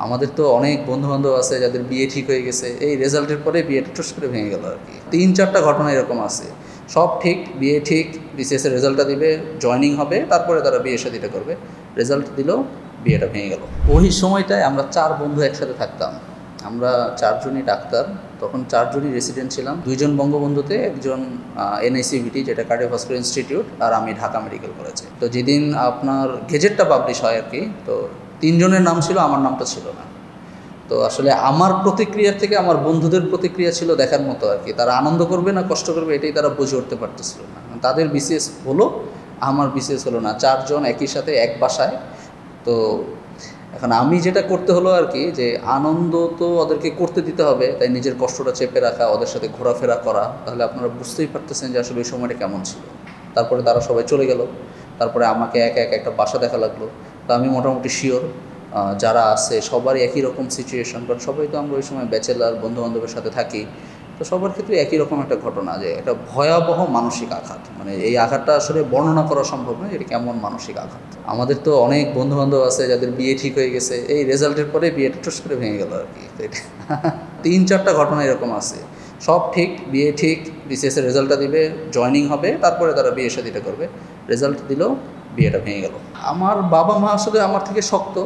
আমাদের তো অনেক বন্ধুবান্ধব আছে যাদের বিয়ে ঠিক হয়ে গেছে, এই রেজাল্টের পরে বিয়েটা টুস করে ভেঙে গেল আর কি। 3-4টা ঘটনা এরকম আছে। সব ঠিক, বিয়ে ঠিক, বিসিএসের রেজাল্টটা দিবে, জয়নিং হবে, তারপরে তারা বিয়ে শাদিটা করবে। রেজাল্ট দিল, বিয়েটা ভেঙে গেল। ওই সময়টায় আমরা 4 বন্ধু একসাথে থাকতাম। আমরা 4জনই ডাক্তার, তখন 4জনই রেসিডেন্ট ছিলাম। 2জন বঙ্গবন্ধুতে, একজন এনআইসিভিটি যেটা কার্ডিওভাস্কুলার ইনস্টিটিউট, আর আমি ঢাকা মেডিকেল কলেজে। তো যেদিন আপনার গেজেটটা পাবলিশ হয় আর কি, তো 3জনের নাম ছিল, আমার নামটা ছিল না। তো আসলে আমার প্রতিক্রিয়ার থেকে আমার বন্ধুদের প্রতিক্রিয়া ছিল দেখার মতো আর কি। তারা আনন্দ করবে না কষ্ট করবে এটাই তারা বুঝে উঠতে পারতেছিল না। তাদের বিসিএস হলো, আমার বিসিএস হলো না। 4জন একই সাথে এক বাসায়। তো এখন আমি যেটা করতে হলো আর কি, যে আনন্দ তো ওদেরকে করতে দিতে হবে, তাই নিজের কষ্টটা চেপে রাখা, ওদের সাথে ঘোরাফেরা করা। তাহলে আপনারা বুঝতেই পারতেছেন যে আসলে ওই সময়টা কেমন ছিল। তারপরে তারা সবাই চলে গেল, তারপরে আমাকে একা একা একটা বাসা দেখা লাগলো। তো আমি মোটামুটি শিওর যারা আছে সবারই একই রকম সিচুয়েশন, কারণ সবাই তো আমরা ওই সময় ব্যাচেলার, বন্ধুবান্ধবের সাথে থাকি। তো সবার ক্ষেত্রে একই রকম একটা ঘটনা, যে একটা ভয়াবহ মানসিক আঘাত। মানে এই আঘাতটা আসলে বর্ণনা করা সম্ভব নয়, এটা কেমন মানসিক আঘাত। আমাদের তো অনেক বন্ধুবান্ধব আছে যাদের বিয়ে ঠিক হয়ে গেছে, এই রেজাল্টের পরে বিয়েটা টুস করে ভেঙে গেল আর কি। 3-4টা ঘটনা এরকম আছে। সব ঠিক, বিয়ে ঠিক, বিসিএসের রেজাল্টটা দিবে, জয়নিং হবে, তারপরে তারা বিয়ে শাদিটা করবে। রেজাল্ট দিল, বিয়েটা ভেঙে গেল। আমার বাবা মা আসলে আমার থেকে শক্ত,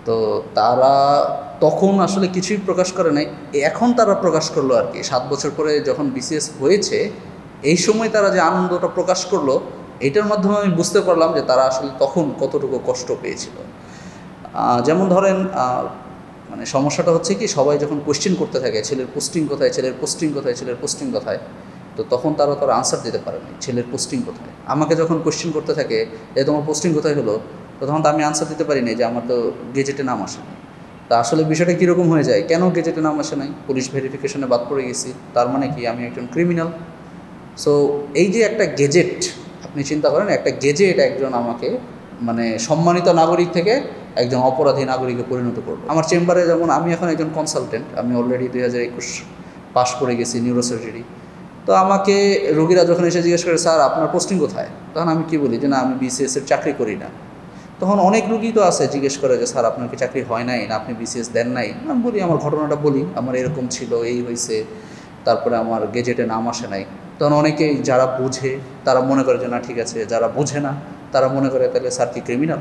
তো তারা তখন আসলে কিছুই প্রকাশ করে নাই। এখন তারা প্রকাশ করলো আর কি, 7 বছর পরে যখন বিসিএস হয়েছে, এই সময় তারা যে আনন্দটা প্রকাশ করলো, এটার মাধ্যমে আমি বুঝতে পারলাম যে তারা আসলে তখন কতটুকু কষ্ট পেয়েছিল। যেমন ধরেন, মানে সমস্যাটা হচ্ছে কি, সবাই যখন কোয়েশ্চেন করতে থাকে ছেলের পোস্টিং কোথায়, ছেলের পোস্টিং কোথায়, ছেলের পোস্টিং কোথায়, তো তখন তারা আনসার দিতে পারে না ছেলের পোস্টিং কোথায়। আমাকে যখন কোয়েশ্চেন করতে থাকে যে তোমার পোস্টিং কোথায় হলো, তো তখন তো আমি আনসার দিতে পারি না যে আমার তো গেজেটে নাম আসে না। তা আসলে বিষয়টা কীরকম হয়ে যায়, কেন গেজেটে নাম আসে নাই, পুলিশ ভেরিফিকেশনে বাদ পড়ে গেছি, তার মানে কি আমি একজন ক্রিমিনাল। সো এই যে একটা গেজেট, আপনি চিন্তা করেন, একটা গেজেট একজন আমাকে মানে সম্মানিত নাগরিক থেকে একজন অপরাধী নাগরিকে পরিণত করলো। আমার চেম্বারে যেমন, আমি এখন একজন কনসালটেন্ট, আমি অলরেডি 2021 পাস করে গেছি নিউরোসার্জারি। তো আমাকে রোগীরা যখন এসে জিজ্ঞেস করে স্যার আপনার পোস্টিং কোথায়, তখন আমি কি বলি যে না, আমি বিসিএসের চাকরি করি না। তখন অনেক রুগী তো আছে জিজ্ঞেস করে যে স্যার আপনার কি চাকরি হয় নাই, না আপনি বিসিএস দেন নাই। আমি বলি আমার ঘটনাটা বলি, আমার এরকম ছিল, এই হয়েছে, তারপরে আমার গেজেটে নাম আসে নাই। তখন অনেকেই যারা বুঝে তারা মনে করে যে না ঠিক আছে, যারা বুঝে না তারা মনে করে তাহলে স্যার কি ক্রিমিনাল।